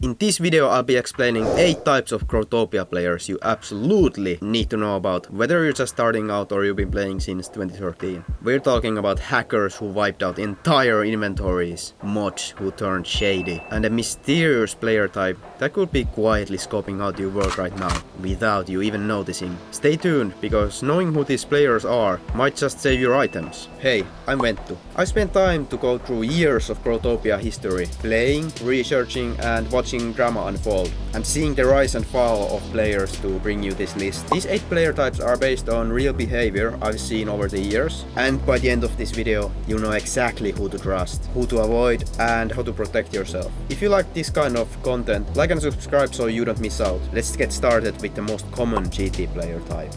In this video I'll be explaining 8 types of Growtopia players you absolutely need to know about, whether you're just starting out or you've been playing since 2013. We're talking about hackers who wiped out entire inventories, mods who turned shady, and a mysterious player type that could be quietly scoping out your world right now, without you even noticing. Stay tuned, because knowing who these players are might just save your items. Hey, I'm Venttu. I spent time to go through years of Growtopia history, playing, researching and watching drama unfold, and seeing the rise and fall of players to bring you this list. These 8 player types are based on real behavior I've seen over the years, and by the end of this video you'll know exactly who to trust, who to avoid and how to protect yourself. If you like this kind of content, like and subscribe so you don't miss out. Let's get started with the most common GT player type.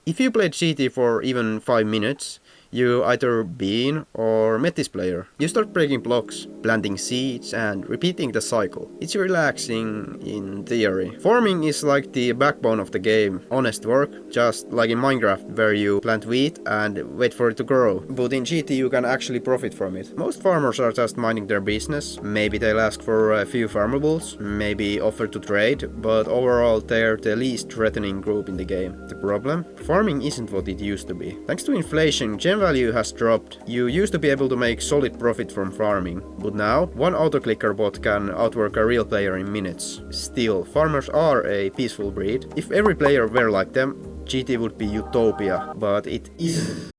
If you played GT for even 5 minutes, you either been or met this player. You start breaking blocks, planting seeds and repeating the cycle. It's relaxing in theory. Farming is like the backbone of the game. Honest work, just like in Minecraft where you plant wheat and wait for it to grow. But in GT you can actually profit from it. Most farmers are just minding their business. Maybe they'll ask for a few farmables, maybe offer to trade, but overall they're the least threatening group in the game. The problem? Farming isn't what it used to be. Thanks to inflation, gem value has dropped. You used to be able to make solid profit from farming, but now one auto-clicker bot can outwork a real player in minutes. Still, farmers are a peaceful breed. If every player were like them, GT would be utopia, but it isn't.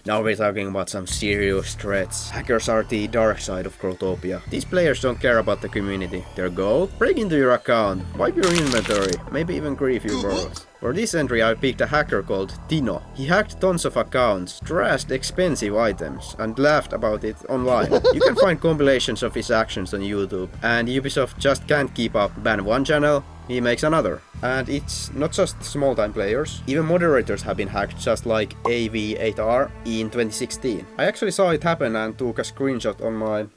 Now we're talking about some serious threats. Hackers are the dark side of Growtopia. These players don't care about the community. Their goal? Break into your account, wipe your inventory, maybe even grief your worlds. For this entry I picked a hacker called Tino. He hacked tons of accounts, trashed expensive items and laughed about it online. You can find compilations of his actions on YouTube, and Ubisoft just can't keep up. Ban one channel, he makes another. And it's not just small-time players, even moderators have been hacked, just like AV8R in 2016. I actually saw it happen and took a screenshot on my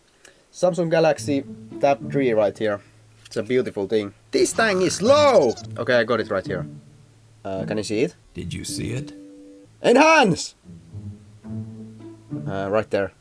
Samsung Galaxy Tab 3 right here. It's a beautiful thing. This thing is low! Okay, I got it right here. Can you see it? Did you see it? Enhance! Right there.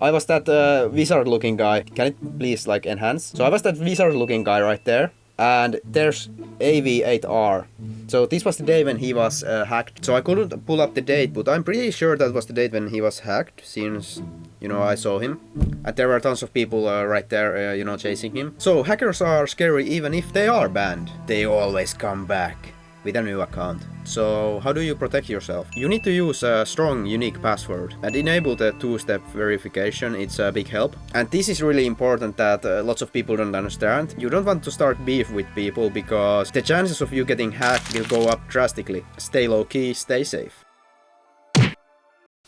I was that wizard looking guy. Can it please like enhance? So I was that wizard looking guy right there. And there's AV8R. So this was the day when he was hacked. So I couldn't pull up the date, but I'm pretty sure that was the date when he was hacked, since, you know, I saw him. And there were tons of people right there, you know, chasing him. So hackers are scary even if they are banned. They always come back with a new account. So how do you protect yourself? You need to use a strong unique password and enable the 2-step verification. It's a big help. And this is really important that lots of people don't understand. You don't want to start beef with people because the chances of you getting hacked will go up drastically. Stay low key, stay safe.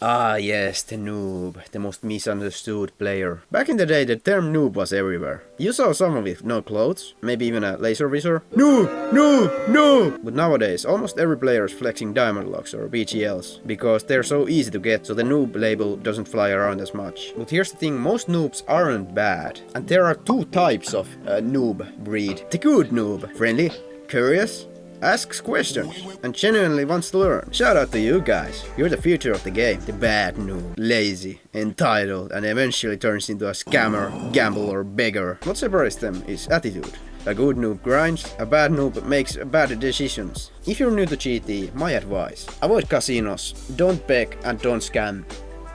Ah yes, the noob, the most misunderstood player. Back in the day the term noob was everywhere. You saw someone with no clothes, maybe even a laser visor. Noob! Noob! Noob! But nowadays almost every player is flexing diamond locks or BGLs, because they're so easy to get, so the noob label doesn't fly around as much. But here's the thing, most noobs aren't bad. And there are 2 types of noob breed. The good noob, friendly, curious, asks questions, and genuinely wants to learn. Shout out to you guys, you're the future of the game. The bad noob, lazy, entitled, and eventually turns into a scammer, gambler, beggar. What separates them is attitude. A good noob grinds, a bad noob makes bad decisions. If you're new to GT, my advice: avoid casinos, don't beg and don't scam,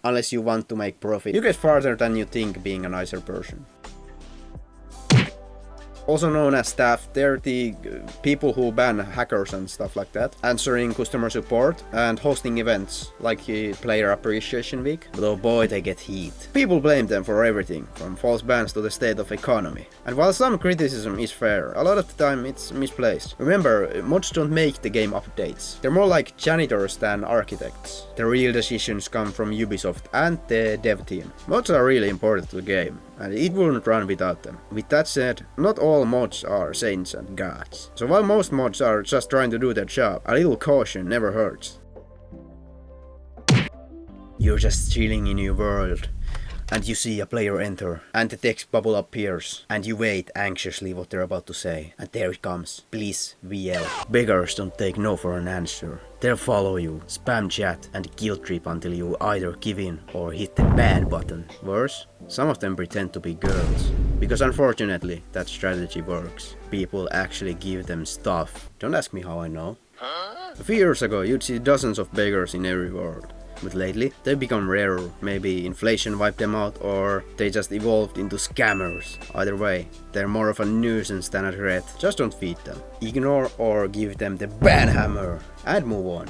unless you want to make profit. You get farther than you think being a nicer person. Also known as staff, they're the people who ban hackers and stuff like that, answering customer support and hosting events like Player Appreciation Week. But oh boy, they get heat. People blame them for everything, from false bans to the state of economy. And while some criticism is fair, a lot of the time it's misplaced. Remember, mods don't make the game updates. They're more like janitors than architects. The real decisions come from Ubisoft and the dev team. Mods are really important to the game, and it wouldn't run without them. With that said, not all mods are saints and gods. So while most mods are just trying to do their job, a little caution never hurts. You're just chilling in your world, and you see a player enter, and the text bubble appears, and you wait anxiously what they're about to say, and there it comes. Please VL. Beggars don't take no for an answer. They'll follow you, spam chat and guilt trip until you either give in or hit the ban button. Worse, some of them pretend to be girls. Because unfortunately, that strategy works. People actually give them stuff. Don't ask me how I know. A few years ago, you'd see dozens of beggars in every world. But lately, they've become rarer. Maybe inflation wiped them out, or they just evolved into scammers. Either way, they're more of a nuisance than a threat. Just don't feed them. Ignore or give them the ban hammer and move on.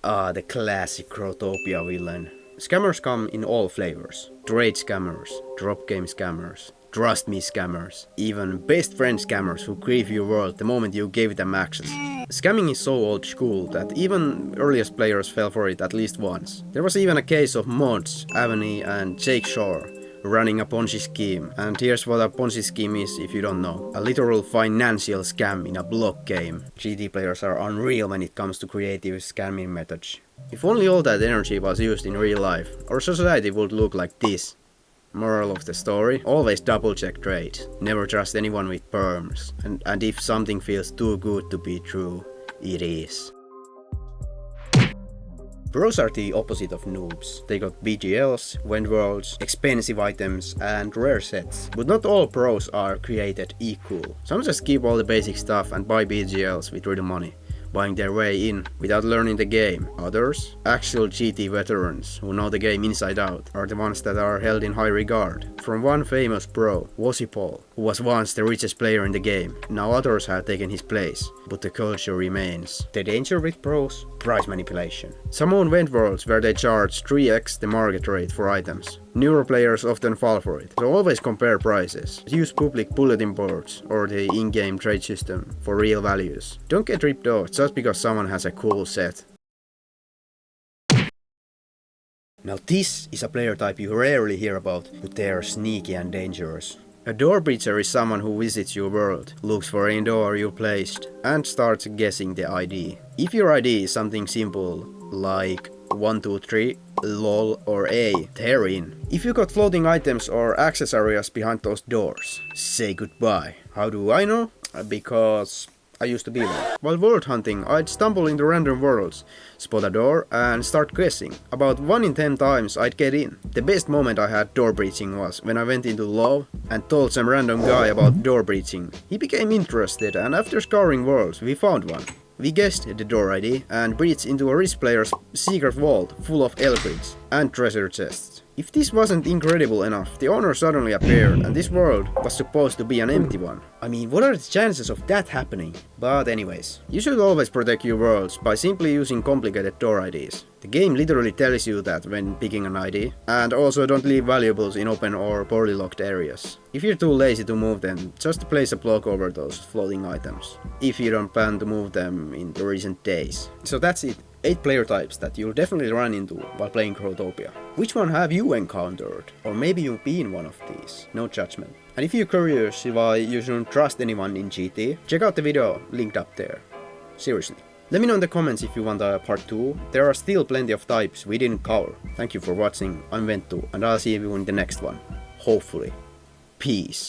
Ah, the classic Growtopia villain. Scammers come in all flavors. Trade scammers, drop game scammers, trust me scammers, even best friend scammers who grieve your world the moment you gave them access. Scamming is so old school that even earliest players fell for it at least once. There was even a case of mods, Avani and Jake Shore, running a Ponzi scheme. And here's what a Ponzi scheme is if you don't know. A literal financial scam in a block game. GT players are unreal when it comes to creative scamming methods. If only all that energy was used in real life, our society would look like this. Moral of the story, always double check trades. Never trust anyone with perms. And if something feels too good to be true, it is. Pros are the opposite of noobs. They got BGLs, went worlds, expensive items and rare sets. But not all pros are created equal. Some just keep all the basic stuff and buy BGLs with real money, buying their way in without learning the game. Others, actual GT veterans who know the game inside out, are the ones that are held in high regard. From one famous pro, Paul, who was once the richest player in the game. Now others have taken his place, but the culture remains. The danger with pros? Price manipulation. Some own vent worlds where they charge 3x the market rate for items. Newer players often fall for it, so always compare prices. Use public bulletin boards or the in-game trade system for real values. Don't get ripped off just because someone has a cool set. Now this is a player type you rarely hear about, but they are sneaky and dangerous. A door breacher is someone who visits your world, looks for any door you placed, and starts guessing the ID. If your ID is something simple, like 123, LOL or A, they're in. If you got floating items or access areas behind those doors, say goodbye. How do I know? Because I used to be one. While world hunting, I'd stumble into random worlds, spot a door and start guessing. About 1 in 10 times I'd get in. The best moment I had door breaching was when I went into love and told some random guy about door breaching. He became interested and after scouring worlds we found one. We guessed the door ID and breached into a rich player's secret vault full of L-grids and treasure chests. If this wasn't incredible enough, the owner suddenly appeared and this world was supposed to be an empty one. I mean, what are the chances of that happening? But anyways, you should always protect your worlds by simply using complicated door IDs. The game literally tells you that when picking an ID, and also don't leave valuables in open or poorly locked areas. If you're too lazy to move them, just place a block over those floating items, if you don't plan to move them in the recent days. So that's it. 8 player types that you'll definitely run into while playing Growtopia. Which one have you encountered? Or maybe you've been one of these. No judgment. And if you're curious why you shouldn't trust anyone in GT, check out the video linked up there. Seriously. Let me know in the comments if you want a part 2. There are still plenty of types we didn't cover. Thank you for watching. I'm Venttu and I'll see you in the next one. Hopefully. Peace.